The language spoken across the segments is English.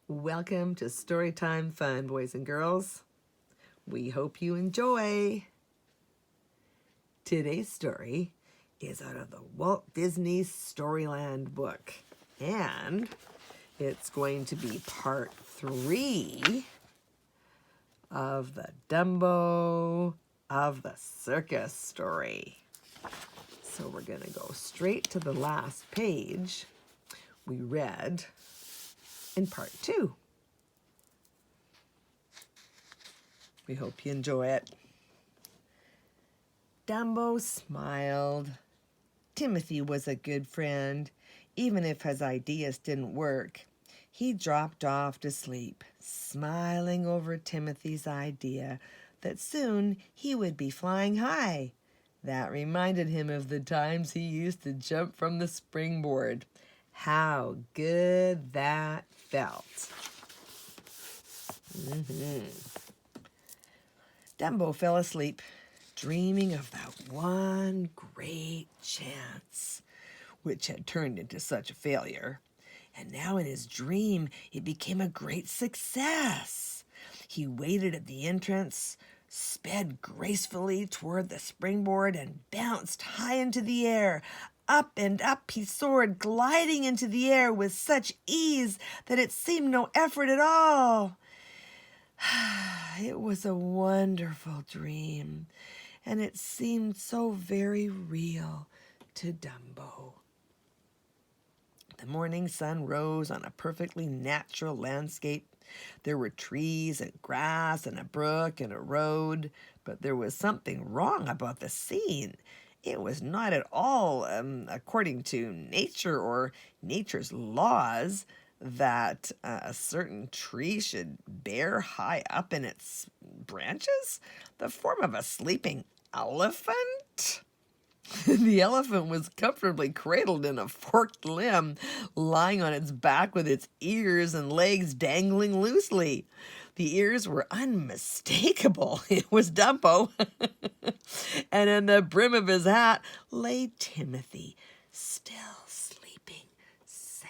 Welcome to Storytime Fun, boys and girls. We hope you enjoy. Today's story is out of the Walt Disney Storyland book, and it's going to be part 3 of the Dumbo of the Circus story. So we're going to go straight to the last page we read in part 2. We hope you enjoy it. Dumbo smiled. Timothy was a good friend, even if his ideas didn't work. He dropped off to sleep, smiling over Timothy's idea that soon he would be flying high. That reminded him of the times he used to jump from the springboard. How good that felt. Dumbo fell asleep, dreaming of that one great chance, which had turned into such a failure. And now in his dream, it became a great success. He waited at the entrance, sped gracefully toward the springboard, and bounced high into the air. Up and up he soared, gliding into the air with such ease that it seemed no effort at all. It was a wonderful dream, and it seemed so very real to Dumbo. The morning sun rose on a perfectly natural landscape. There were trees and grass and a brook and a road, but there was something wrong about the scene. It was not at all according to nature or nature's laws that a certain tree should bear high up in its branches the form of a sleeping elephant. The elephant was comfortably cradled in a forked limb, lying on its back with its ears and legs dangling loosely. The ears were unmistakable. It was Dumbo. And in the brim of his hat lay Timothy, still sleeping soundly.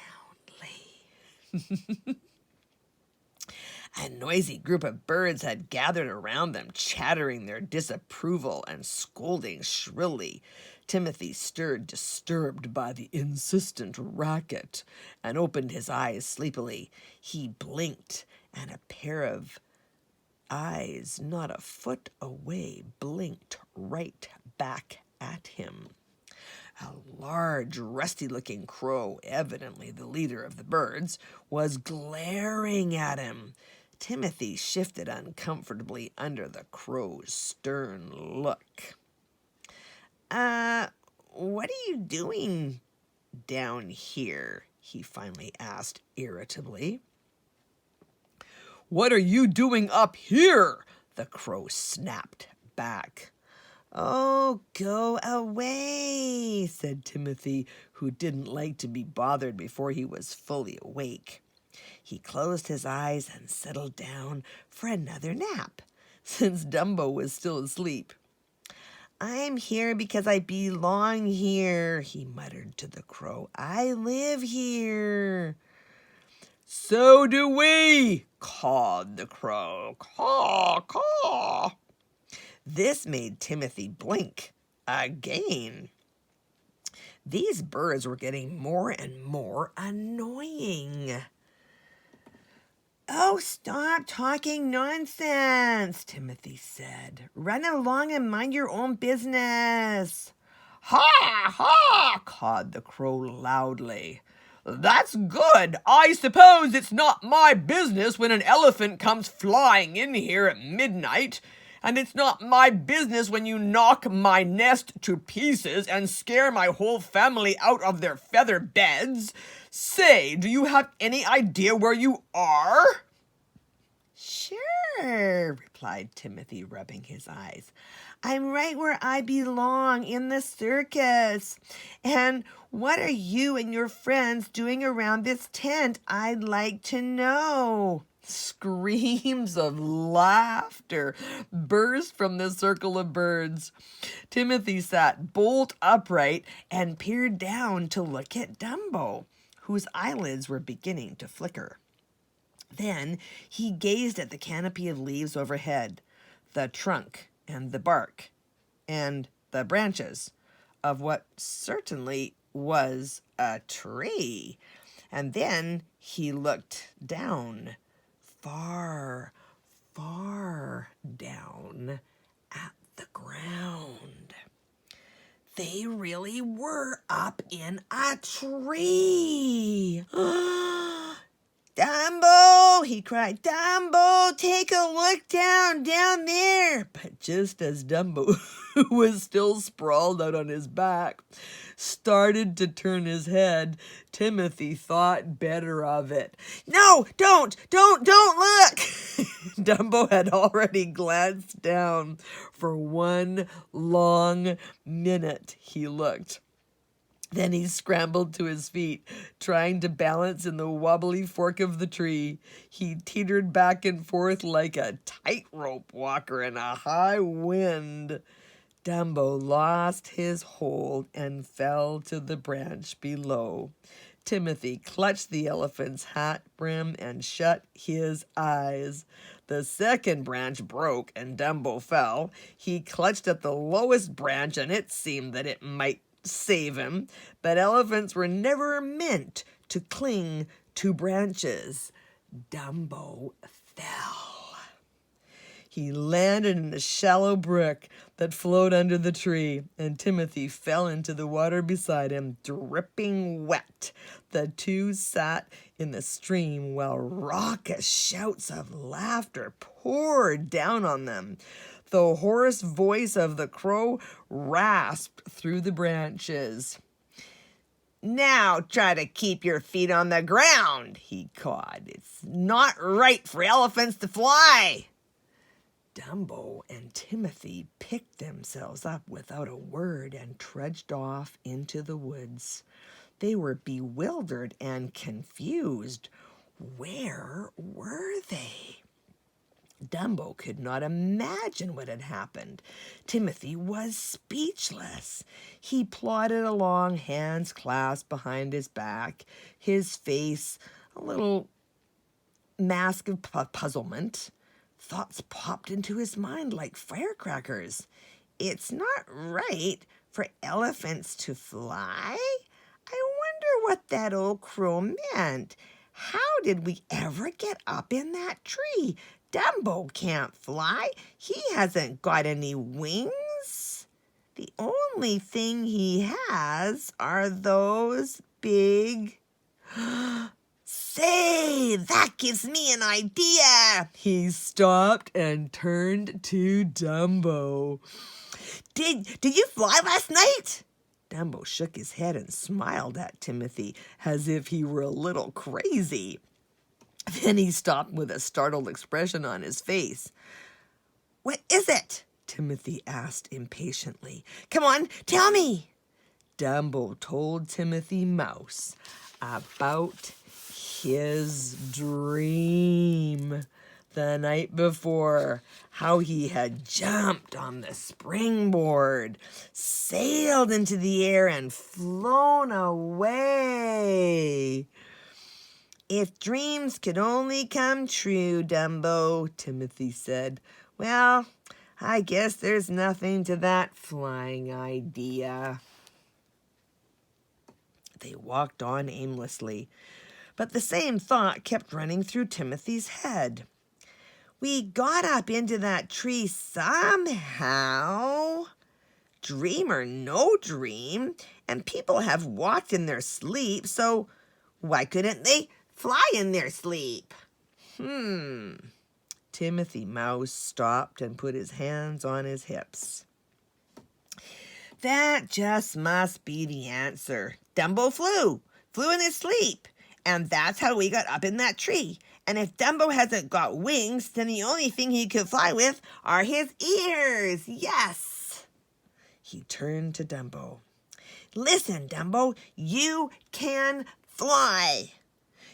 A noisy group of birds had gathered around them, chattering their disapproval and scolding shrilly. Timothy stirred, disturbed by the insistent racket, and opened his eyes sleepily. He blinked, and a pair of eyes not a foot away blinked right back at him. A large, rusty-looking crow, evidently the leader of the birds, was glaring at him. Timothy shifted uncomfortably under the crow's stern look. What are you doing down here?" he finally asked irritably. "What are you doing up here?" the crow snapped back. "Oh, go away," said Timothy, who didn't like to be bothered before he was fully awake. He closed his eyes and settled down for another nap, since Dumbo was still asleep. "I'm here because I belong here," he muttered to the crow. "I live here." "So do we," cawed the crow. "Caw, caw." This made Timothy blink again. These birds were getting more and more annoying. "Oh, stop talking nonsense," Timothy said. "Run along and mind your own business." "Ha, ha," cawed the crow loudly. "That's good. I suppose it's not my business when an elephant comes flying in here at midnight. And it's not my business when you knock my nest to pieces and scare my whole family out of their feather beds. Say, do you have any idea where you are?" "Sure," replied Timothy, rubbing his eyes. "I'm right where I belong, in the circus. And what are you and your friends doing around this tent? I'd like to know." Screams of laughter burst from the circle of birds. Timothy sat bolt upright and peered down to look at Dumbo, whose eyelids were beginning to flicker. Then he gazed at the canopy of leaves overhead, the trunk and the bark and the branches of what certainly was a tree. And then he looked down, far, far down at the ground. They really were up in a tree. Dumbo, he cried, Dumbo, take a look down there. But just as Dumbo, who was still sprawled out on his back, started to turn his head, Timothy thought better of it. No, don't look. Dumbo had already glanced down. For one long minute he looked. Then he scrambled to his feet, trying to balance in the wobbly fork of the tree. He teetered back and forth like a tightrope walker in a high wind. Dumbo lost his hold and fell to the branch below. Timothy clutched the elephant's hat brim and shut his eyes. The second branch broke and Dumbo fell. He clutched at the lowest branch and it seemed that it might save him, but elephants were never meant to cling to branches. Dumbo fell. He landed in a shallow brook that flowed under the tree, and Timothy fell into the water beside him, dripping wet. The two sat in the stream while raucous shouts of laughter poured down on them. The hoarse voice of the crow rasped through the branches. Now try to keep your feet on the ground, he cawed. It's not right for elephants to fly. Dumbo and Timothy picked themselves up without a word and trudged off into the woods. They were bewildered and confused. Where were they? Dumbo could not imagine what had happened. Timothy was speechless. He plodded along, hands clasped behind his back, his face a little mask of puzzlement. Thoughts popped into his mind like firecrackers. It's not right for elephants to fly? I wonder what that old crow meant. How did we ever get up in that tree? Dumbo can't fly. He hasn't got any wings. The only thing he has are those big... Say, that gives me an idea. He stopped and turned to Dumbo. Did you fly last night? Dumbo shook his head and smiled at Timothy as if he were a little crazy. Then he stopped with a startled expression on his face. What is it? Timothy asked impatiently. Come on, tell me. Dumbo told Timothy Mouse about his dream the night before, how he had jumped on the springboard, sailed into the air, and flown away. If dreams could only come true, Dumbo, Timothy said. Well, I guess there's nothing to that flying idea. They walked on aimlessly, but the same thought kept running through Timothy's head. We got up into that tree somehow. Dream or no dream, and people have walked in their sleep, so why couldn't they fly in their sleep? Timothy Mouse stopped and put his hands on his hips. That just must be the answer. Dumbo flew in his sleep, and that's how we got up in that tree. And if Dumbo hasn't got wings, then the only thing he could fly with are his ears. Yes. He turned to Dumbo. Listen, Dumbo, you can fly.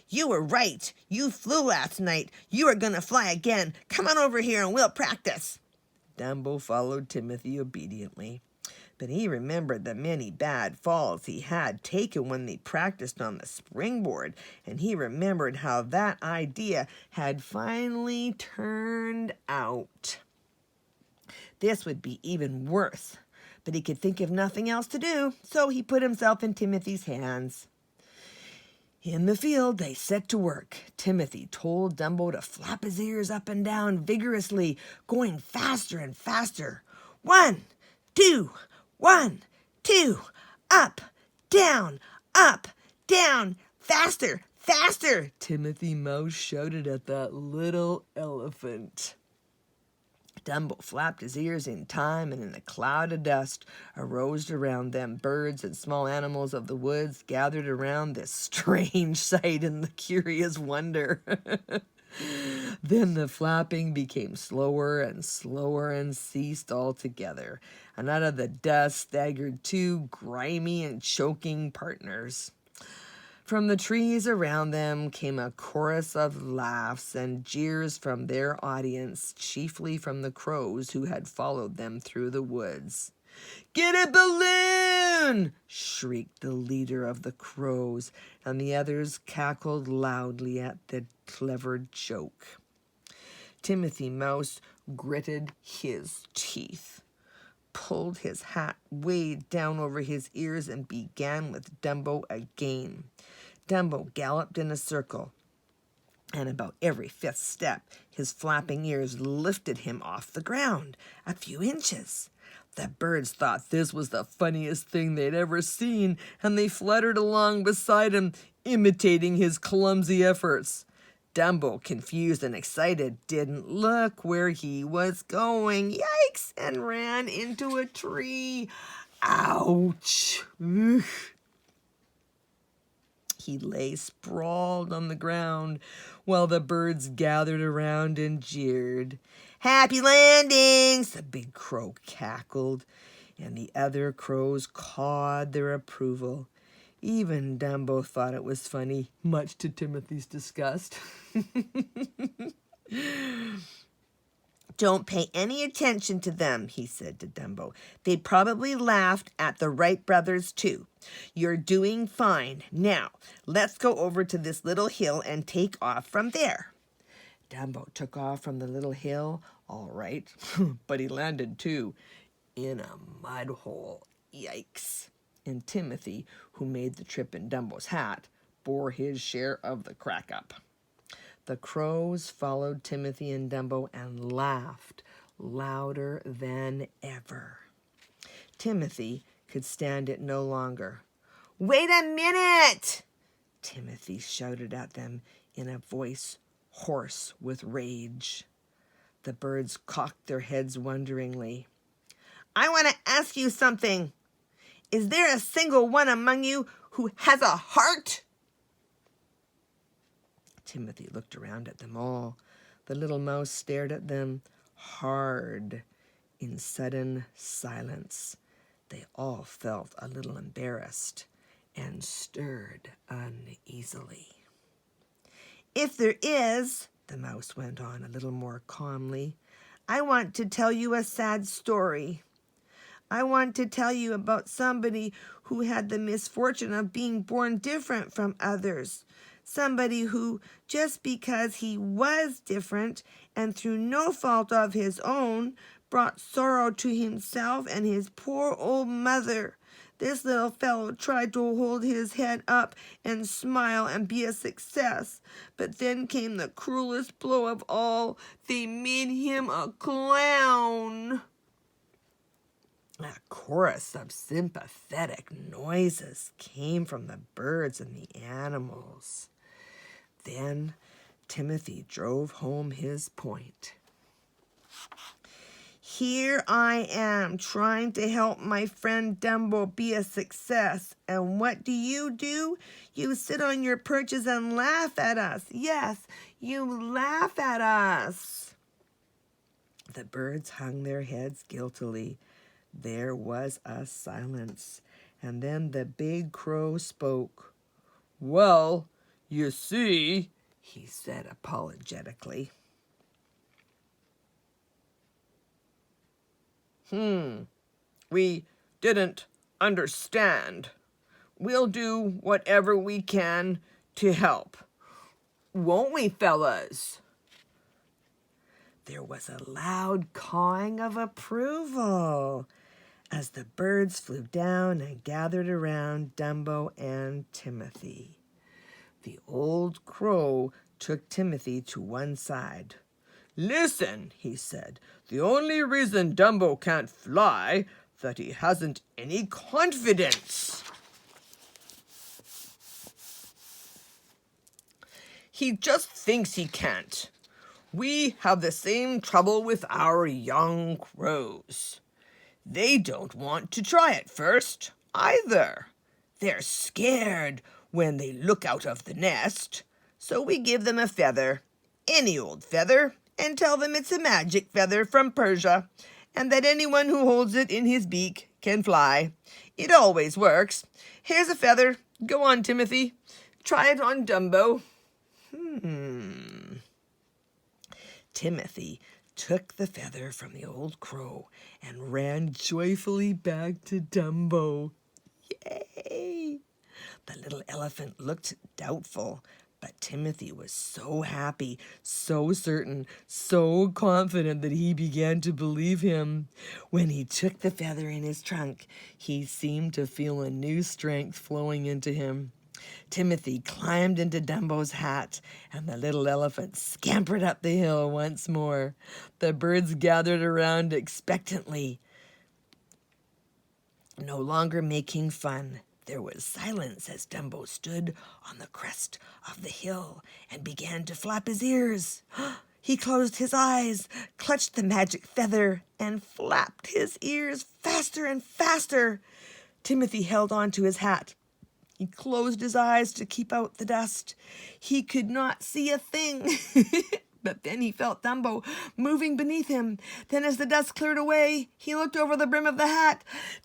You were right. You flew last night. You are going to fly again. Come on over here and we'll practice. Dumbo followed Timothy obediently. But he remembered the many bad falls he had taken when they practiced on the springboard, and he remembered how that idea had finally turned out. This would be even worse, but he could think of nothing else to do, so he put himself in Timothy's hands. In the field, they set to work. Timothy told Dumbo to flap his ears up and down vigorously, going faster and faster. 1, 2, 1, 2, up, down, faster, faster, Timothy Mouse shouted at that little elephant. Dumbo flapped his ears in time, and in a cloud of dust arose around them. Birds and small animals of the woods gathered around this strange sight in the curious wonder. Then the flapping became slower and slower and ceased altogether, and out of the dust staggered 2 grimy and choking partners. From the trees around them came a chorus of laughs and jeers from their audience, chiefly from the crows who had followed them through the woods. "Get a balloon!" shrieked the leader of the crows, and the others cackled loudly at the clever joke. Timothy Mouse gritted his teeth, pulled his hat way down over his ears, and began with Dumbo again. Dumbo galloped in a circle, and about every 5th step, his flapping ears lifted him off the ground a few inches. The birds thought this was the funniest thing they'd ever seen, and they fluttered along beside him, imitating his clumsy efforts. Dumbo, confused and excited, didn't look where he was going. Yikes! And ran into a tree. Ouch! Ugh. He lay sprawled on the ground while the birds gathered around and jeered. "Happy landings!" the big crow cackled, and the other crows cawed their approval. Even Dumbo thought it was funny, much to Timothy's disgust. "Don't pay any attention to them," he said to Dumbo. "They probably laughed at the Wright brothers, too. You're doing fine. Now, let's go over to this little hill and take off from there." Dumbo took off from the little hill, all right, but he landed, too, in a mud hole. Yikes. And Timothy, who made the trip in Dumbo's hat, bore his share of the crack-up. The crows followed Timothy and Dumbo and laughed louder than ever. Timothy could stand it no longer. "Wait a minute!" Timothy shouted at them in a voice hoarse with rage. The birds cocked their heads wonderingly. "I want to ask you something. Is there a single one among you who has a heart?" Timothy looked around at them all. The little mouse stared at them hard in sudden silence. They all felt a little embarrassed and stirred uneasily. "If there is," the mouse went on a little more calmly, "I want to tell you a sad story. I want to tell you about somebody who had the misfortune of being born different from others. Somebody who, just because he was different and through no fault of his own, brought sorrow to himself and his poor old mother. This little fellow tried to hold his head up and smile and be a success, but then came the cruelest blow of all. They made him a clown." A chorus of sympathetic noises came from the birds and the animals. Then Timothy drove home his point. "Here I am trying to help my friend Dumbo be a success, and what do? You sit on your perches and laugh at us. Yes, you laugh at us." The birds hung their heads guiltily. There was a silence, and then the big crow spoke. "Well, you see," he said apologetically. We didn't understand. We'll do whatever we can to help. Won't we, fellas?" There was a loud cawing of approval as the birds flew down and gathered around Dumbo and Timothy. The old crow took Timothy to one side. "Listen," he said, "the only reason Dumbo can't fly that he hasn't any confidence. He just thinks he can't. We have the same trouble with our young crows. They don't want to try it first, either. They're scared when they look out of the nest, so we give them a feather, any old feather, and tell them it's a magic feather from Persia, and that anyone who holds it in his beak can fly. It always works. Here's a feather. Go on, Timothy. Try it on Dumbo." Timothy took the feather from the old crow and ran joyfully back to Dumbo. Yay! The little elephant looked doubtful, but Timothy was so happy, so certain, so confident that he began to believe him. When he took the feather in his trunk, he seemed to feel a new strength flowing into him. Timothy climbed into Dumbo's hat, and the little elephant scampered up the hill once more. The birds gathered around expectantly, no longer making fun. There was silence as Dumbo stood on the crest of the hill and began to flap his ears. He closed his eyes, clutched the magic feather, and flapped his ears faster and faster. Timothy held on to his hat. He closed his eyes to keep out the dust. He could not see a thing. But then he felt Dumbo moving beneath him. Then as the dust cleared away, he looked over the brim of the hat.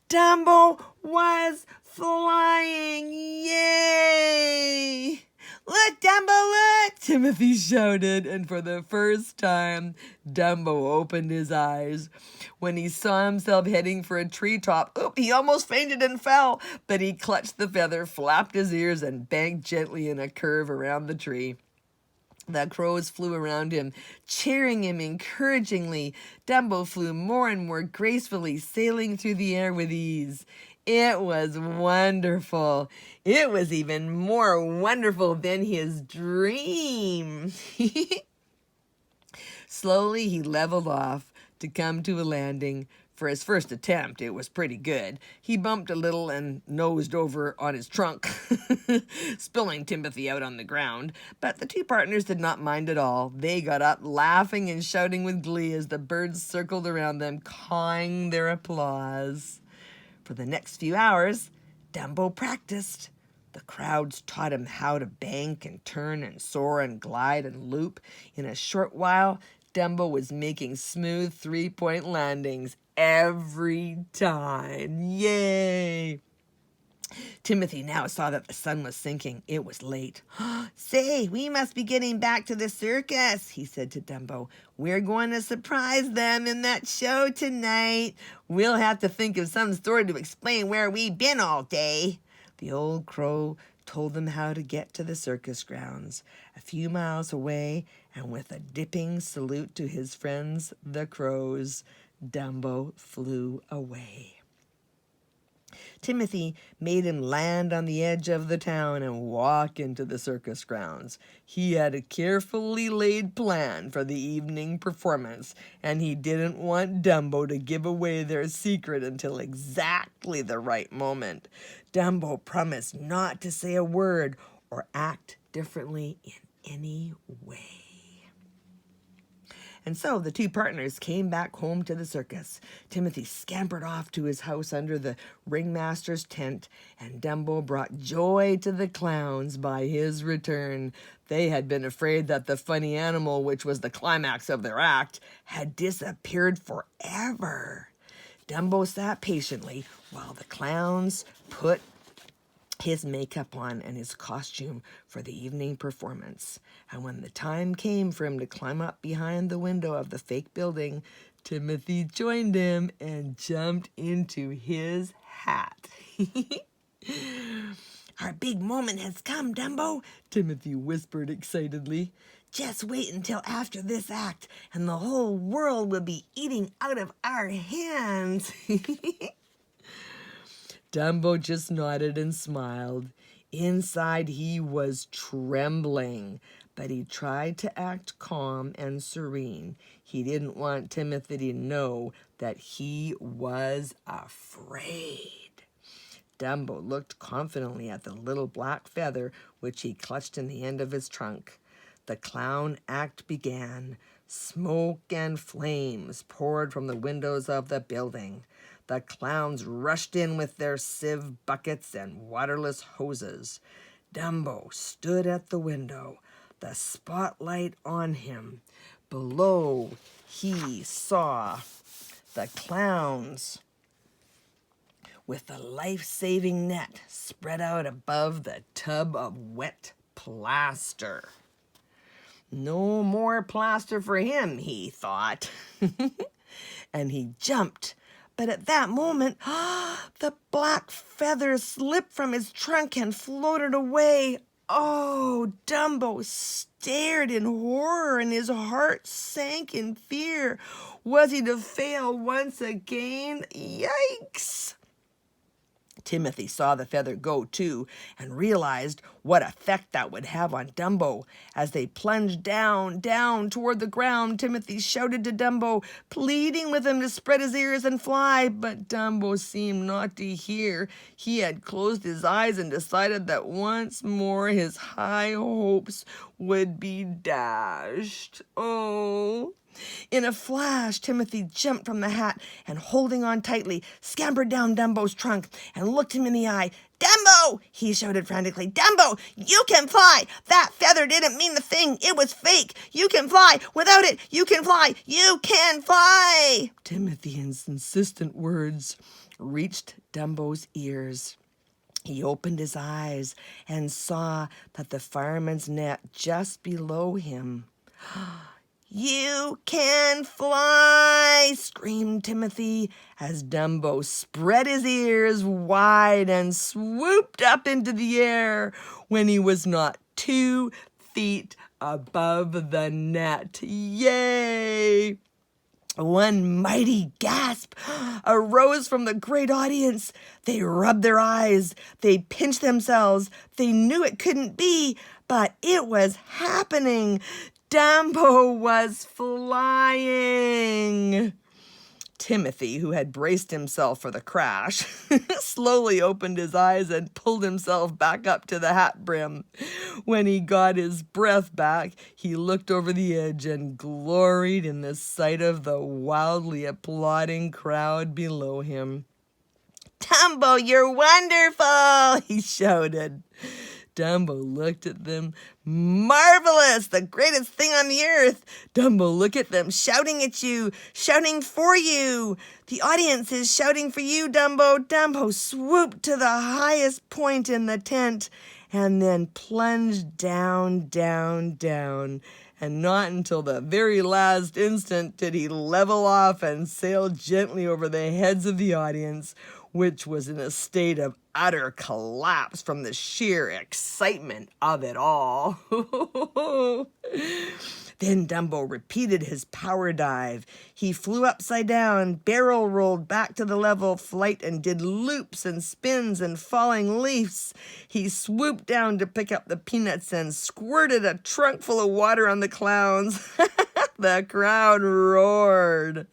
Dumbo was flying. Yay! "Look, Dumbo, look!" Timothy shouted, and for the first time, Dumbo opened his eyes. When he saw himself heading for a treetop, he almost fainted and fell, but he clutched the feather, flapped his ears, and banked gently in a curve around the tree. The crows flew around him, cheering him encouragingly. Dumbo flew more and more gracefully, sailing through the air with ease. It was wonderful. It was even more wonderful than his dream. Slowly he leveled off to come to a landing. For his first attempt, it was pretty good. He bumped a little and nosed over on his trunk, spilling Timothy out on the ground. But the two partners did not mind at all. They got up, laughing and shouting with glee as the birds circled around them, cawing their applause. For the next few hours, Dumbo practiced. The crowds taught him how to bank and turn and soar and glide and loop. In a short while, Dumbo was making smooth three-point landings every time. Yay! Timothy now saw that the sun was sinking. It was late. "Say, we must be getting back to the circus," he said to Dumbo. "We're going to surprise them in that show tonight. We'll have to think of some story to explain where we've been all day." The old crow told them how to get to the circus grounds. A few miles away, and with a dipping salute to his friends, the crows, Dumbo flew away. Timothy made him land on the edge of the town and walk into the circus grounds. He had a carefully laid plan for the evening performance, and he didn't want Dumbo to give away their secret until exactly the right moment. Dumbo promised not to say a word or act differently in any way. And so the two partners came back home to the circus. Timothy scampered off to his house under the ringmaster's tent, and Dumbo brought joy to the clowns by his return. They had been afraid that the funny animal, which was the climax of their act, had disappeared forever. Dumbo sat patiently while the clowns put his makeup on and his costume for the evening performance. And when the time came for him to climb up behind the window of the fake building, Timothy joined him and jumped into his hat. "Our big moment has come, Dumbo," Timothy whispered excitedly. "Just wait until after this act, and the whole world will be eating out of our hands." Dumbo just nodded and smiled. Inside he was trembling, but he tried to act calm and serene. He didn't want Timothy to know that he was afraid. Dumbo looked confidently at the little black feather which he clutched in the end of his trunk. The clown act began. Smoke and flames poured from the windows of the building. The clowns rushed in with their sieve buckets and waterless hoses. Dumbo stood at the window, the spotlight on him. Below, he saw the clowns with the life-saving net spread out above the tub of wet plaster. No more plaster for him, he thought. And he jumped. But at that moment, the black feather slipped from his trunk and floated away. Oh, Dumbo stared in horror and his heart sank in fear. Was he to fail once again? Yikes! Timothy saw the feather go too and realized what effect that would have on Dumbo. As they plunged down toward the ground, Timothy shouted to Dumbo, pleading with him to spread his ears and fly, but Dumbo seemed not to hear. He had closed his eyes and decided that once more his high hopes would be dashed. Oh! In a flash, Timothy jumped from the hat and, holding on tightly, scampered down Dumbo's trunk and looked him in the eye. "Dumbo!" he shouted frantically. "Dumbo, you can fly! That feather didn't mean the thing. It was fake. You can fly! Without it, you can fly! You can fly!" Timothy's insistent words reached Dumbo's ears. He opened his eyes and saw that the fireman's net just below him. "You can fly!" screamed Timothy as Dumbo spread his ears wide and swooped up into the air when he was not 2 feet above the net. Yay! One mighty gasp arose from the great audience. They rubbed their eyes. They pinched themselves. They knew it couldn't be, but it was happening. Dumbo was flying. Timothy, who had braced himself for the crash, slowly opened his eyes and pulled himself back up to the hat brim. When he got his breath back, he looked over the edge and gloried in the sight of the wildly applauding crowd below him. "Dumbo, you're wonderful!" he shouted. Dumbo looked at them. "Marvelous! The greatest thing on the earth!" Dumbo, look at them, shouting at you, shouting for you. "The audience is shouting for you, Dumbo." Dumbo swooped to the highest point in the tent and then plunged down. And not until the very last instant did he level off and sail gently over the heads of the audience, which was in a state of utter collapse from the sheer excitement of it all. Then Dumbo repeated his power dive. He flew upside down, barrel rolled back to the level flight, and did loops and spins and falling leaps. He swooped down to pick up the peanuts and squirted a trunk full of water on the clowns. The crowd roared.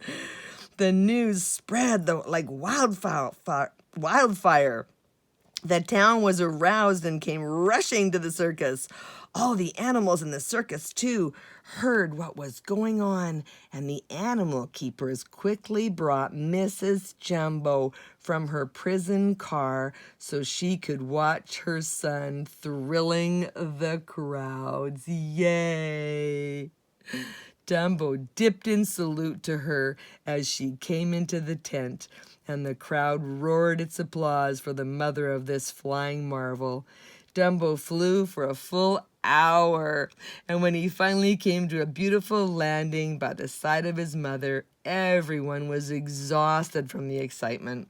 The news spread like wildfire. The town was aroused and came rushing to the circus. All the animals in the circus, too, heard what was going on, and the animal keepers quickly brought Mrs. Jumbo from her prison car so she could watch her son thrilling the crowds. Yay! Dumbo dipped in salute to her as she came into the tent, and the crowd roared its applause for the mother of this flying marvel. Dumbo flew for a full hour, and when he finally came to a beautiful landing by the side of his mother, everyone was exhausted from the excitement.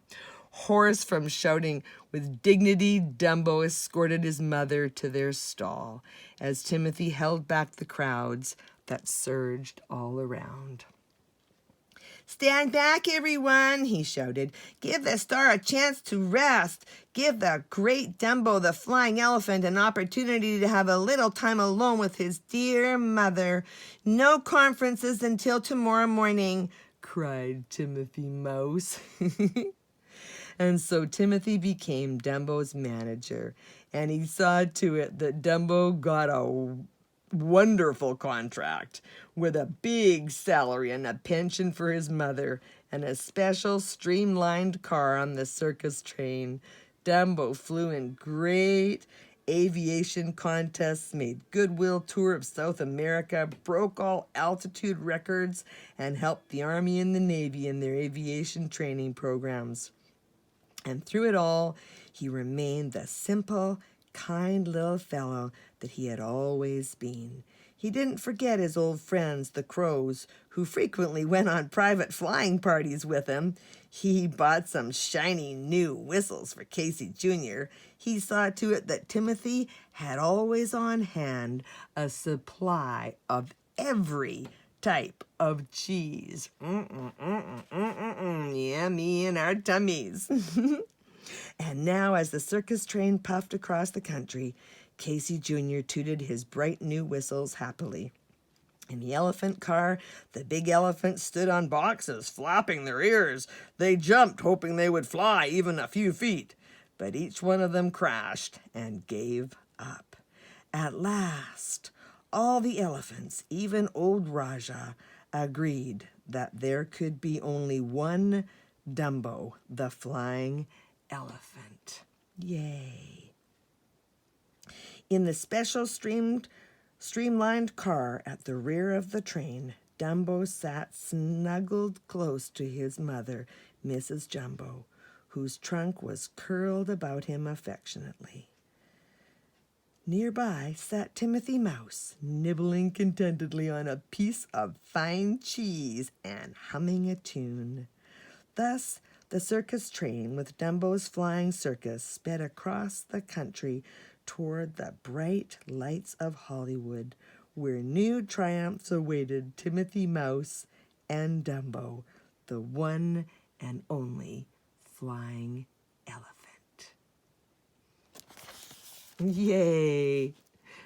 Hoarse from shouting with dignity, Dumbo escorted his mother to their stall as Timothy held back the crowds that surged all around. "Stand back, everyone," he shouted. "Give the star a chance to rest. Give the great Dumbo the flying elephant an opportunity to have a little time alone with his dear mother. No conferences until tomorrow morning," cried Timothy Mouse. And so Timothy became Dumbo's manager, and he saw to it that Dumbo got a wonderful contract with a big salary and a pension for his mother and a special streamlined car on the circus train. Dumbo flew in great aviation contests, made goodwill tour of South America, broke all altitude records, and helped the Army and the Navy in their aviation training programs. And through it all, he remained the simple, kind little fellow that he had always been. He didn't forget his old friends, the crows, who frequently went on private flying parties with him. He bought some shiny new whistles for Casey Jr. He saw to it that Timothy had always on hand a supply of every type of cheese. Yummy in our tummies. And now, as the circus train puffed across the country, Casey Jr. tooted his bright new whistles happily. In the elephant car, the big elephants stood on boxes, flapping their ears. They jumped, hoping they would fly even a few feet. But each one of them crashed and gave up. At last, all the elephants, even old Raja, agreed that there could be only one Dumbo, the flying elephant. Yay! In the special streamlined car at the rear of the train, Dumbo sat snuggled close to his mother, Mrs. Jumbo, whose trunk was curled about him affectionately. Nearby sat Timothy Mouse, nibbling contentedly on a piece of fine cheese and humming a tune. Thus, the circus train with Dumbo's flying circus sped across the country toward the bright lights of Hollywood, where new triumphs awaited Timothy Mouse and Dumbo, the one and only flying elephant. Yay!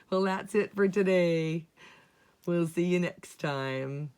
Well, that's it for today. We'll see you next time.